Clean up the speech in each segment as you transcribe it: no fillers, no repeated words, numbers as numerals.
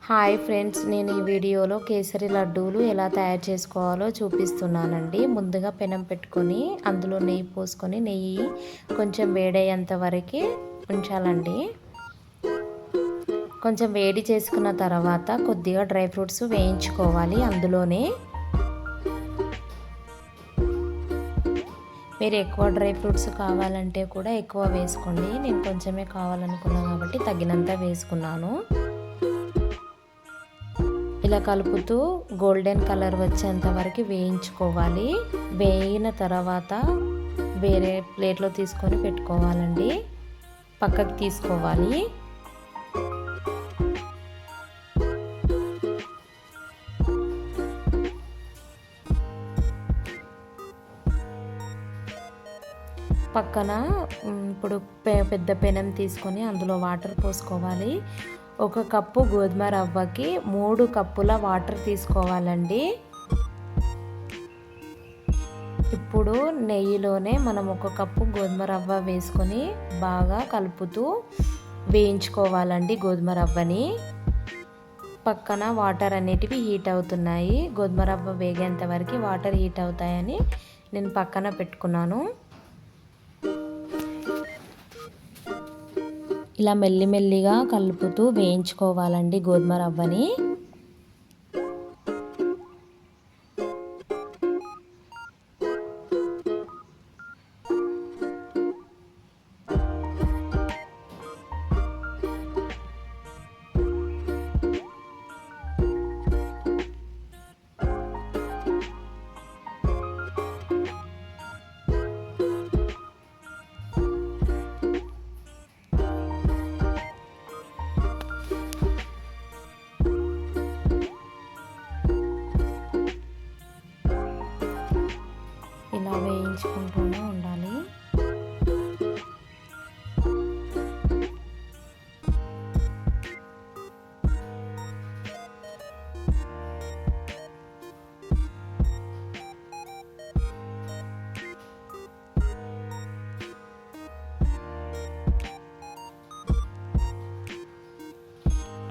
Hi friends, నేను ఈ వీడియోలో కేసరి లడ్డూలు ఎలా తయారు చేసుకోవాలో చూపిస్తున్నానండి. ముందుగా పెనం పెట్టుకొని అందులో నెయ్యి పోసుకొని నెయ్యి కొంచెం వేడయ్యేంత వరకు ఉంచాలండి. కొంచెం వేడి చేసుకున్న తర్వాత కొద్దిగా డ్రై ఫ్రూట్స్ వేయించుకోవాలి. అందులోనే మీరు ఎక్కువ డ్రై ఫ్రూట్స్ కావాలంటే కూడా ఎక్కువ వేసుకోండి. నేను కొంచెమే కావాలనుకున్నాను కాబట్టి తగినంత వేసుకున్నాను. ఇలా కలుపుతూ గోల్డెన్ కలర్ వచ్చేంత వరకు వేయించుకోవాలి. వేగిన తర్వాత వేరే ప్లేట్లో తీసుకొని పెట్టుకోవాలండి, పక్కకి తీసుకోవాలి. పక్కన ఇప్పుడు పెద్ద పెనం తీసుకొని అందులో వాటర్ పోసుకోవాలి. 1 కప్పు గోధుమ రవ్వకి 3 కప్పుల వాటర్ తీసుకోవాలండి. ఇప్పుడు నెయ్యిలోనే మనం 1 కప్పు గోధుమ రవ్వ వేసుకొని బాగా కలుపుతూ వేయించుకోవాలండి గోధుమ రవ్వని. పక్కన వాటర్ అనేటివి హీట్ అవుతున్నాయి. గోధుమ రవ్వ వేగేంత వరకు వాటర్ హీట్ అవుతాయని నేను పక్కన పెట్టుకున్నాను. ఇలా మెల్లిమెల్లిగా కలుపుతూ వేయించుకోవాలండి గోధుమ రవ్వని. ఇలా వేయించుకుంటూనే ఉండాలి.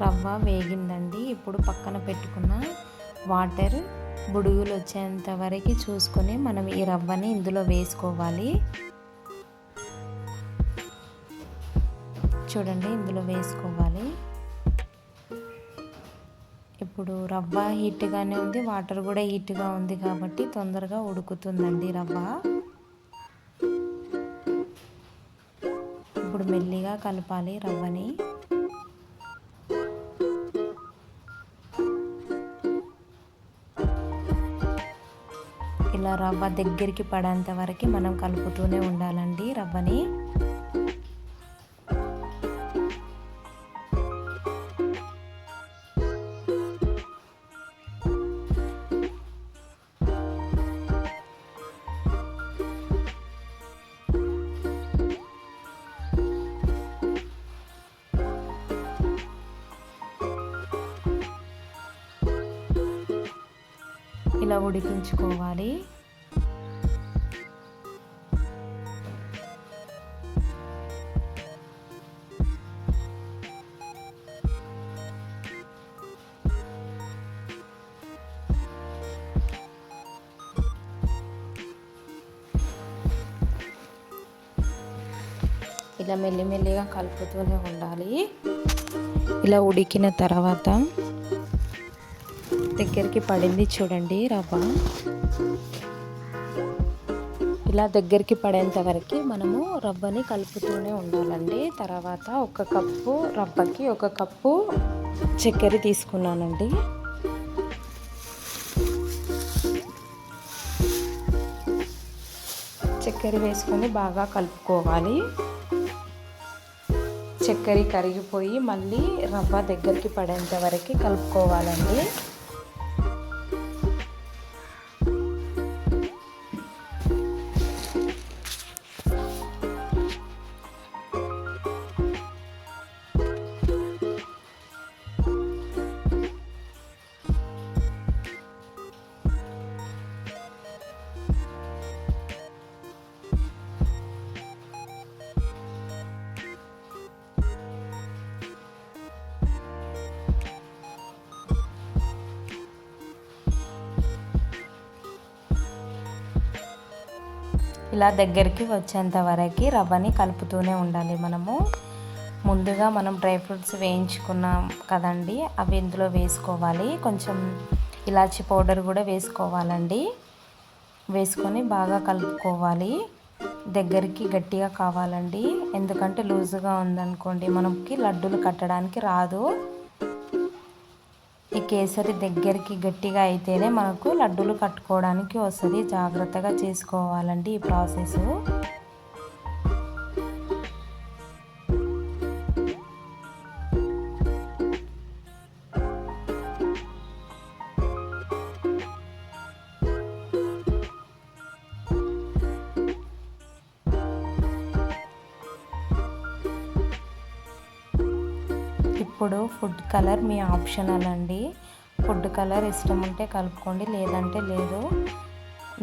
రవ్వ వేగిందండి. ఇప్పుడు పక్కన పెట్టుకున్న వాటర్ బుడుగులు వచ్చేంత వరకు చూసుకొని మనం ఈ రవ్వని ఇందులో వేసుకోవాలి. చూడండి, ఇందులో వేసుకోవాలి. ఇప్పుడు రవ్వ హీట్గానే ఉంది, వాటర్ కూడా హీట్గా ఉంది కాబట్టి తొందరగా ఉడుకుతుందండి రవ్వ. ఇప్పుడు మెల్లిగా కలపాలి రవ్వని. ఇలా రవ్వ దగ్గరికి పడేంత వరకు మనం కలుపుతూనే ఉండాలండి రవ్వని. ఇలా ఉడికించుకోవాలి. ఇలా మెల్లిమెల్లిగా కలుపుతూనే ఉండాలి. ఇలా ఉడికిన తర్వాత దగ్గరికి పడింది చూడండి రవ్వ. ఇలా దగ్గరికి పడేంత వరకు మనము రవ్వని కలుపుతూనే ఉండాలండి. తర్వాత 1 కప్పు రవ్వకి 1 కప్పు చక్కెర తీసుకున్నానండి. చక్కెర వేసుకొని బాగా కలుపుకోవాలి. చక్కెర కరిగిపోయి మళ్ళీ రవ్వ దగ్గరికి పడేంత వరకు కలుపుకోవాలండి. ఇలా దగ్గరికి వచ్చేంత వరకు రవ్వని కలుపుతూనే ఉండాలి. ముందుగా మనం డ్రై ఫ్రూట్స్ వేయించుకున్నాం కదండి, అవి ఇందులో వేసుకోవాలి. కొంచెం ఇలాచి పౌడర్ కూడా వేసుకోవాలండి. వేసుకొని బాగా కలుపుకోవాలి. దగ్గరికి గట్టిగా కావాలండి, ఎందుకంటే లూజుగా ఉందనుకోండి మనకి లడ్డూలు కట్టడానికి రాదు. ఈ కేసరి దగ్గరికి గట్టిగా అయితేనే మనకు లడ్డూలు కట్టుకోవడానికి వస్తుంది. జాగ్రత్తగా చేసుకోవాలండి ఈ ప్రాసెస్. ఇప్పుడు ఫుడ్ కలర్ మీ ఆప్షనల్ అండి. ఫుడ్ కలర్ ఇష్టం ఉంటే కలుపుకోండి, లేదంటే లేదు.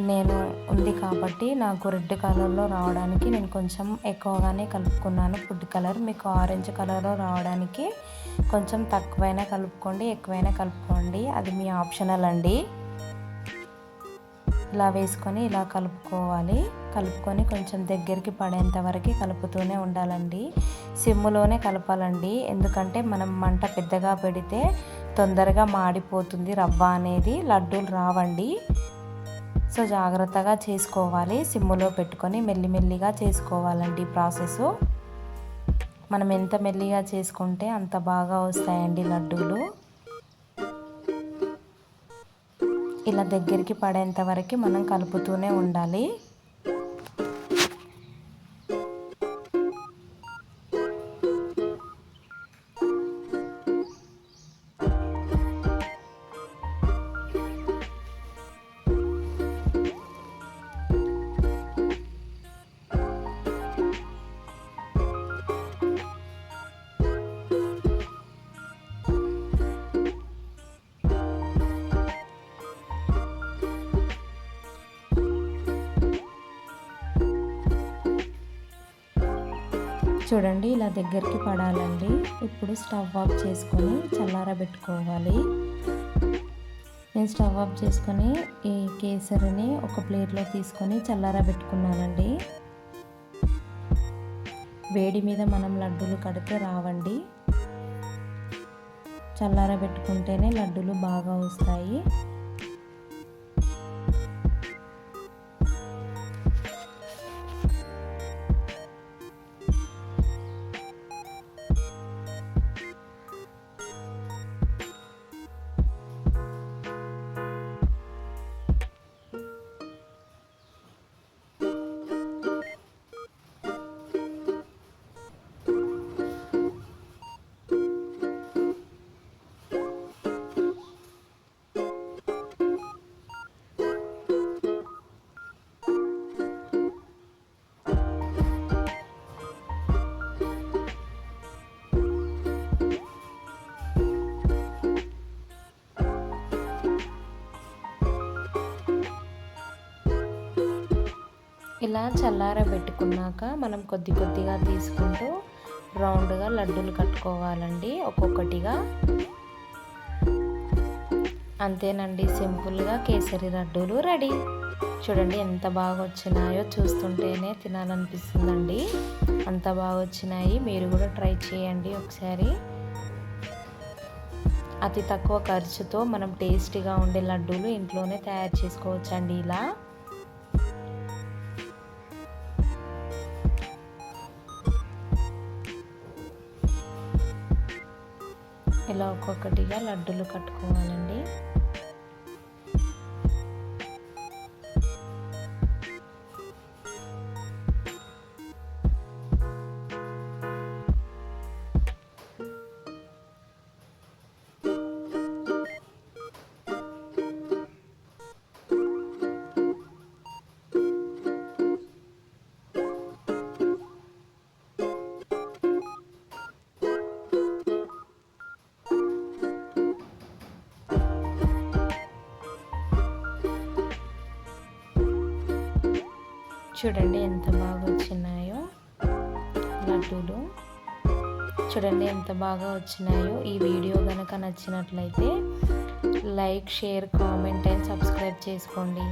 నేను ఉంది కాబట్టి నాకు రెడ్ కలర్లో రావడానికి నేను కొంచెం ఎక్కువగానే కలుపుకున్నాను ఫుడ్ కలర్. మీకు ఆరెంజ్ కలర్లో రావడానికి కొంచెం తక్కువైనా కలుపుకోండి, ఎక్కువైనా కలుపుకోండి, అది మీ ఆప్షనల్ అండి. ఇలా వేసుకొని ఇలా కలుపుకోవాలి. కలుపుకొని కొంచెం దగ్గరికి పడేంత వరకు కలుపుతూనే ఉండాలండి. సిమ్లోనే కలపాలండి, ఎందుకంటే మనం మంట పెద్దగా పెడితే తొందరగా మాడిపోతుంది రవ్వ అనేది, లడ్డూలు రావండి. సో జాగ్రత్తగా చేసుకోవాలి. సిమ్లో పెట్టుకొని మెల్లిమెల్లిగా చేసుకోవాలండి ప్రాసెస్. మనం ఎంత మెల్లిగా చేసుకుంటే అంత బాగా వస్తాయండి లడ్డూలు. ఇలా దగ్గరికి పడేంత వరకు మనం కలుపుతూనే ఉండాలి. చూడండి ఇలా దగ్గరికి పడాలండి. ఇప్పుడు స్టవ్ ఆఫ్ చేసుకొని చల్లారబెట్టుకోవాలి. నేను స్టవ్ ఆఫ్ చేసుకొని ఈ కేసరిని ఒక ప్లేట్లో తీసుకొని చల్లారబెట్టుకున్నానండి. వేడి మీద మనం లడ్డూలు కడితే రావండి, చల్లారబెట్టుకుంటేనే లడ్డూలు బాగా వస్తాయి. ఇలా చల్లారబెట్టుకున్నాక మనం కొద్ది కొద్దిగా తీసుకుంటూ రౌండ్గా లడ్డూలు కట్టుకోవాలండి, ఒక్కొక్కటిగా. అంతేనండి, సింపుల్గా కేసరి లడ్డూలు రెడీ. చూడండి ఎంత బాగా వచ్చినాయో, చూస్తుంటేనే తినాలనిపిస్తుందండి, అంత బాగా వచ్చినాయి. మీరు కూడా ట్రై చేయండి ఒకసారి. అతి తక్కువ ఖర్చుతో మనం టేస్టీగా ఉండే లడ్డూలు ఇంట్లోనే తయారు చేసుకోవచ్చండి. ఇలా ఒక్కొక్కటిగా లడ్డూలు కట్టుకోవాలండి. చూడండి ఎంత బాగా వచ్చినాయో లడ్డూలు. చూడండి ఎంత బాగా వచ్చినాయో. ఈ వీడియో కనుక నచ్చినట్లయితే like, share, comment and subscribe చేసుకోండి.